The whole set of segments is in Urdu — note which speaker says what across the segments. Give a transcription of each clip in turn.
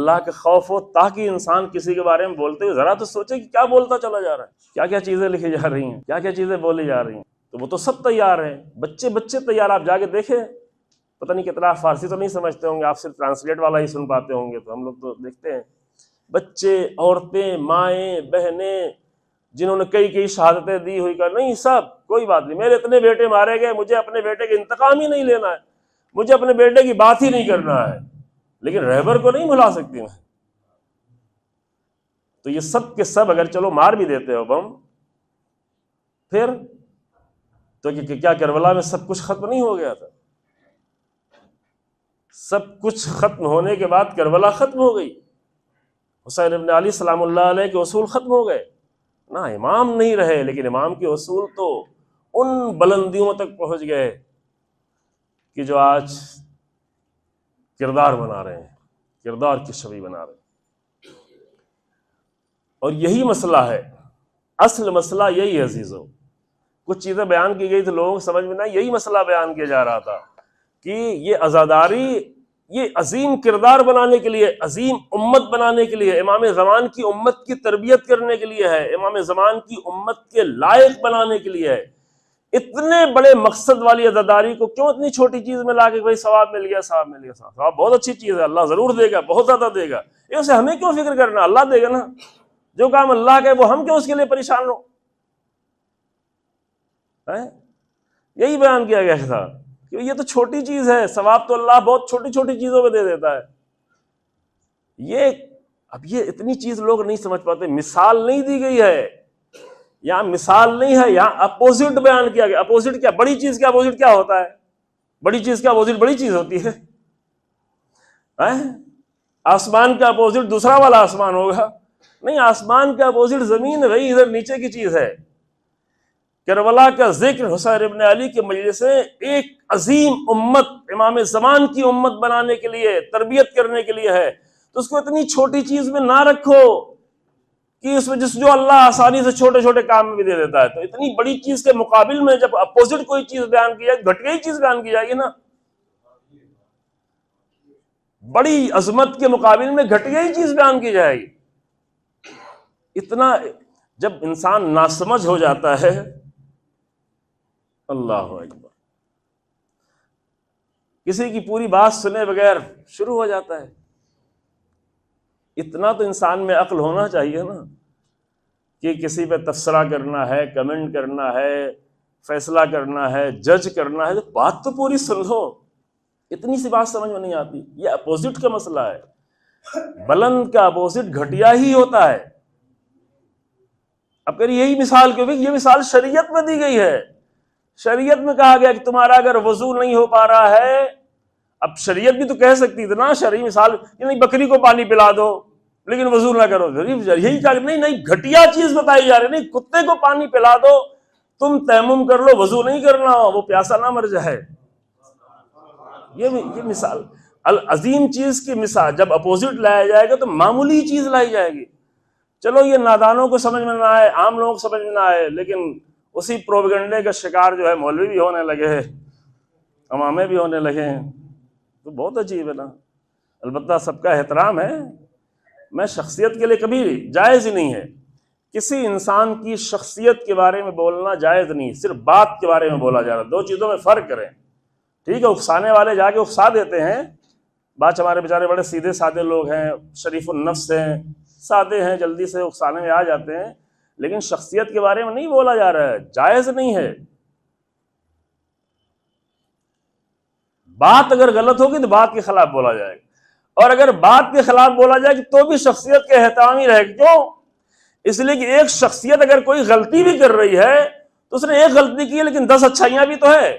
Speaker 1: اللہ کا خوف ہو تاکہ انسان کسی کے بارے میں بولتے ہوئے ذرا تو سوچے کہ کیا بولتا چلا جا رہا ہے، کیا کیا چیزیں لکھی جا رہی ہیں، کیا کیا چیزیں بولی جا رہی ہیں۔ تو وہ تو سب تیار ہیں، بچے تیار، آپ جا کے دیکھیں، پتہ نہیں کتنا آپ فارسی تو نہیں سمجھتے ہوں گے، آپ صرف ٹرانسلیٹ والا ہی سن پاتے ہوں گے، تو ہم لوگ تو دیکھتے ہیں بچے، عورتیں، مائیں، بہنیں، جنہوں نے کئی شہادتیں دی ہوئی، کہ نہیں سب کوئی بات نہیں، میرے اتنے بیٹے مارے گئے، مجھے اپنے بیٹے کا انتقام ہی نہیں لینا ہے، مجھے اپنے بیٹے کی بات ہی نہیں کرنا ہے، لیکن رہبر کو نہیں بھلا سکتی میں۔ تو یہ سب کے سب اگر چلو مار بھی دیتے ہو بم، پھر تو کیا کربلا میں سب کچھ ختم نہیں ہو گیا تھا؟ سب کچھ ختم ہونے کے بعد کربلا ختم ہو گئی، حسین ابن علی سلام اللہ علیہ کے اصول ختم ہو گئے، نہ امام نہیں رہے، لیکن امام کے اصول تو ان بلندیوں تک پہنچ گئے کہ جو آج کردار بنا رہے ہیں، کردار کی چھوی بنا رہے ہیں۔ اور یہی مسئلہ ہے، اصل مسئلہ یہی ہے عزیزو۔ کچھ چیزیں بیان کی گئی تو لوگوں کو سمجھ میں نہ آئی، یہی مسئلہ بیان کیا جا رہا تھا کہ یہ عزاداری یہ عظیم کردار بنانے کے لیے، عظیم امت بنانے کے لیے، امام زمان کی امت کی تربیت کرنے کے لیے ہے، امام زمان کی امت کے لائق بنانے کے لیے ہے۔ اتنے بڑے مقصد والی عزاداری کو کیوں اتنی چھوٹی چیز میں لا کے بھائی ثواب مل گیا، ثواب مل گیا، ثواب بہت اچھی چیز ہے، اللہ ضرور دے گا، بہت زیادہ دے گا، یہ اسے ہمیں کیوں فکر کرنا، اللہ دے گا نا، جو کام اللہ کا ہے وہ ہم کیوں اس کے لیے پریشان ہو۔ یہی بیان کیا گیا تھا کہ یہ تو چھوٹی چیز ہے، ثواب تو اللہ بہت چھوٹی چھوٹی چیزوں میں دے دیتا ہے۔ اب یہ اتنی چیز لوگ نہیں سمجھ پاتے، مثال نہیں دی گئی ہے یہاں، مثال نہیں ہے یہاں، اپوزٹ بیان کیا گیا۔ اپوزٹ کیا؟ بڑی چیز کا اپوزٹ کیا ہوتا ہے؟ بڑی چیز کا اپوزٹ بڑی چیز ہوتی ہے۔ آسمان کا اپوزٹ دوسرا والا آسمان ہوگا؟ نہیں، آسمان کا اپوزٹ زمین ہے بھائی، ادھر نیچے کی چیز ہے۔ کربلا کا ذکر حسین ابن علی کے مجلس سے ایک عظیم امت، امام زمان کی امت بنانے کے لیے، تربیت کرنے کے لیے ہے، تو اس کو اتنی چھوٹی چیز میں نہ رکھو کہ اس میں جو اللہ آسانی سے چھوٹے چھوٹے کام میں بھی دے دیتا ہے۔ تو اتنی بڑی چیز کے مقابل میں جب اپوزٹ کوئی چیز بیان کی جائے، گھٹیا ہی چیز بیان کی جائے گی نا، بڑی عظمت کے مقابل میں گھٹیا ہی چیز بیان کی جائے گی۔ اتنا جب انسان ناسمجھ ہو جاتا ہے، اللہ اکبر، کسی کی پوری بات سنے بغیر شروع ہو جاتا ہے۔ اتنا تو انسان میں عقل ہونا چاہیے نا کہ کسی پہ تبصرہ کرنا ہے، کمنٹ کرنا ہے، فیصلہ کرنا ہے، جج کرنا ہے، تو بات تو پوری سن لو۔ اتنی سی بات سمجھ میں نہیں آتی۔ یہ اپوزٹ کا مسئلہ ہے، بلند کا اپوزٹ گھٹیا ہی ہوتا ہے۔ اب یہی مثال کیوں؟ یہ مثال شریعت میں دی گئی ہے، شریعت میں کہا گیا کہ تمہارا اگر وضو نہیں ہو پا رہا ہے، اب شریعت بھی تو کہہ سکتی تھی نا، شرعی مثال کہ نہیں بکری کو پانی پلا دو لیکن وضو نہ کرو، یہی کہا کہ نہیں گھٹیا چیز بتائی جا رہی، نہیں کتے کو پانی پلا دو، تم تیمم کر لو، وضو نہیں کرنا، وہ پیاسا نہ مر جائے۔ یہ مثال عظیم چیز کی مثال جب اپوزٹ لایا جائے گا تو معمولی چیز لائی جائے گی۔ چلو یہ نادانوں کو سمجھ میں نہ آئے، عام لوگوں کو سمجھ میں نہ آئے، لیکن اسی پروپیگنڈے کا شکار جو ہے مولوی بھی ہونے لگے ہیں، امامے بھی ہونے لگے ہیں، تو بہت عجیب ہے نا۔ البتہ سب کا احترام ہے، میں شخصیت کے لیے کبھی جائز ہی نہیں ہے، کسی انسان کی شخصیت کے بارے میں بولنا جائز نہیں، صرف بات کے بارے میں بولا جا رہا ہے۔ دو چیزوں میں فرق کریں، ٹھیک ہے؟ اکسانے والے جا کے اکسا دیتے ہیں، بعض ہمارے بیچارے بڑے سیدھے سادے لوگ ہیں، شریف النفس ہیں، سادے ہیں، جلدی سے اکسانے میں آ جاتے ہیں، لیکن شخصیت کے بارے میں نہیں بولا جا رہا ہے، جائز نہیں ہے۔ بات اگر غلط ہوگی تو بات کے خلاف بولا جائے گا، اور اگر بات کے خلاف بولا جائے گا تو بھی شخصیت کے احترام ہی رہے گا۔ کیوں؟ اس لیے کہ ایک شخصیت اگر کوئی غلطی بھی کر رہی ہے تو اس نے ایک غلطی کی ہے لیکن 10 اچھائیاں بھی تو ہے،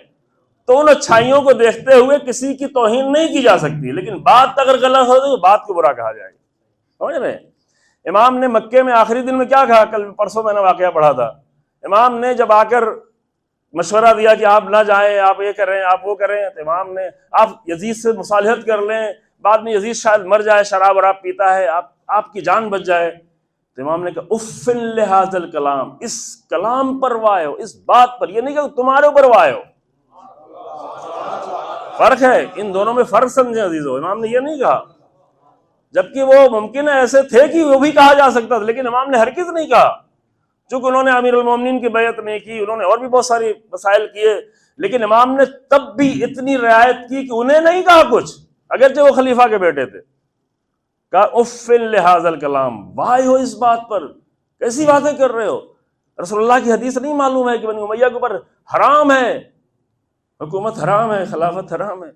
Speaker 1: تو ان اچھائیوں کو دیکھتے ہوئے کسی کی توہین نہیں کی جا سکتی، لیکن بات اگر غلط ہو تو بات کو برا کہا جائے گا۔ سمجھ رہے ہیں؟ امام نے مکے میں آخری دن میں کیا کہا؟ کل پرسوں میں نے واقعہ پڑھا تھا، امام نے جب آ کر مشورہ دیا کہ آپ نہ جائیں، آپ یہ کریں، آپ وہ کریں، تو امام نے آپ یزید سے مصالحت کر لیں، بعد میں یزید شاید مر جائے، شراب وراب پیتا ہے، آپ کی جان بچ جائے، تو امام نے کہا اف لہذا الکلام، اس کلام پر وائے ہو، اس بات پر، یہ نہیں کہ تمہارے اوپر وائے ہو۔ فرق ہے ان دونوں میں، فرق سمجھیں عزیزو، امام نے یہ نہیں کہا جبکہ وہ ممکن ہے ایسے تھے کہ وہ بھی کہا جا سکتا تھا، لیکن امام نے ہرگز نہیں کہا، چونکہ انہوں نے امیر المومنین کی بیعت نہیں کی، انہوں نے اور بھی بہت ساری مسائل کیے، لیکن امام نے تب بھی اتنی رعایت کی کہ انہیں نہیں کہا کچھ، اگرچہ وہ خلیفہ کے بیٹے تھے، کہا اف لہذا الکلام، وائے ہو اس بات پر، کیسی باتیں کر رہے ہو، رسول اللہ کی حدیث نہیں معلوم ہے کہ بنی امیہ کے اوپر حرام ہے، حکومت حرام ہے، خلافت حرام ہے۔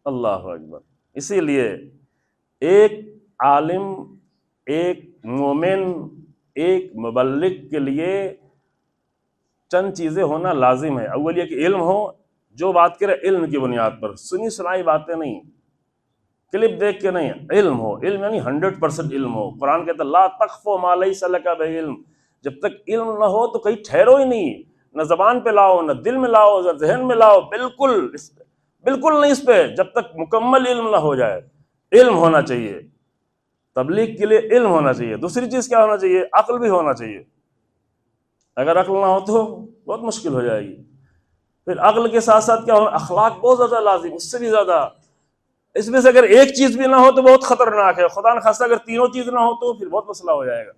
Speaker 1: اللہ اکبر۔ اسی لیے ایک عالم، ایک مومن، ایک مبلغ کے لیے چند چیزیں ہونا لازم ہے۔ اول یہ کہ علم ہو، جو بات کرے علم کی بنیاد پر، سنی سنائی باتیں نہیں، کلپ دیکھ کے نہیں، علم ہو، علم یعنی 100% علم ہو۔ قرآن کہتا ہے لا تخف ما لیس لک بہ علم، جب تک علم نہ ہو تو کہیں ٹھہرو ہی نہیں، نہ زبان پہ لاؤ، نہ دل میں لاؤ، نہ ذہن میں لاؤ، بالکل نہیں اس پہ، جب تک مکمل علم نہ ہو جائے۔ علم ہونا چاہیے، تبلیغ کے لیے علم ہونا چاہیے۔ دوسری چیز کیا ہونا چاہیے؟ عقل بھی ہونا چاہیے۔ اگر عقل نہ ہو تو بہت مشکل ہو جائے گی۔ پھر عقل کے ساتھ ساتھ کیا ہونا؟ اخلاق بہت زیادہ لازم، اس سے بھی زیادہ۔ اس میں سے اگر ایک چیز بھی نہ ہو تو بہت خطرناک ہے، خدا نخواستہ اگر تینوں چیز نہ ہو تو پھر بہت مسئلہ ہو جائے گا۔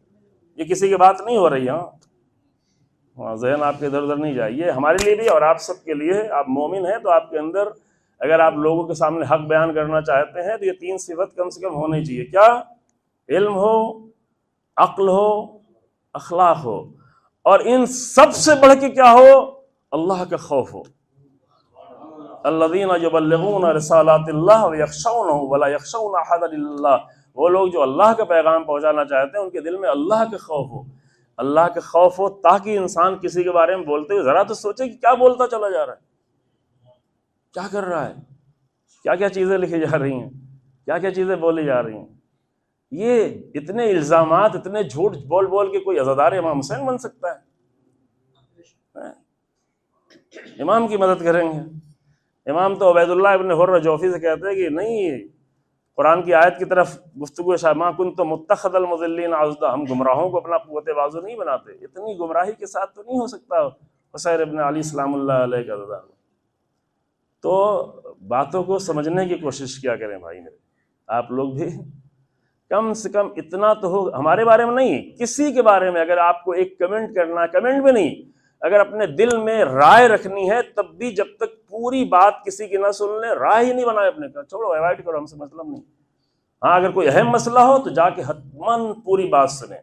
Speaker 1: یہ کسی کی بات نہیں ہو رہی، ہاں ذہن آپ کے ادھر ادھر نہیں جائے، یہ ہمارے لیے بھی اور آپ سب کے لیے۔ آپ مومن ہیں تو آپ کے اندر اگر آپ لوگوں کے سامنے حق بیان کرنا چاہتے ہیں تو یہ تین صفت کم سے کم ہونی چاہیے۔ کیا؟ علم ہو، عقل ہو، اخلاق ہو، اور ان سب سے بڑھ کے کیا ہو؟ اللہ کا خوف ہو۔ الذین یبلغون رسالات اللہ ویخشونہ ولا یخشون احدا الا اللہ، وہ لوگ جو اللہ کا پیغام پہنچانا چاہتے ہیں ان کے دل میں اللہ کا خوف ہو، اللہ کا خوف ہو، تاکہ انسان کسی کے بارے میں بولتے ہوئے ذرا تو سوچے کہ کیا بولتا چلا جا رہا ہے، کیا کر رہا ہے، کیا کیا چیزیں لکھی جا رہی ہیں، کیا کیا چیزیں بولی جا رہی ہیں۔ یہ اتنے الزامات، اتنے جھوٹ بول بول کے کوئی عزادار امام حسین بن سکتا ہے؟ امام کی مدد کریں گے؟ امام تو عبید اللہ ابن حر جوفی سے کہتے ہیں کہ نہیں، قرآن کی آیت کی طرف گفتگو ما کنت متخذ المضلین عضدا، ہم گمراہوں کو اپنا قوت بازو نہیں بناتے۔ اتنی گمراہی کے ساتھ تو نہیں ہو سکتا حسین ابن علی سلام اللہ علیہ کا رضا۔ تو باتوں کو سمجھنے کی کوشش کیا کریں بھائی میرے، آپ لوگ بھی کم سے کم اتنا تو ہو، ہمارے بارے میں نہیں، کسی کے بارے میں اگر آپ کو ایک کمنٹ کرنا ہے، کمنٹ بھی نہیں، اگر اپنے دل میں رائے رکھنی ہے تب بھی جب تک پوری بات کسی کی نہ سن لیں، رائے ہی نہیں بنائے اپنے کا، چھوڑو، اوائڈ کرو، ہم سے مطلب نہیں۔ ہاں اگر کوئی اہم مسئلہ ہو تو جا کے حتماً پوری بات سنیں۔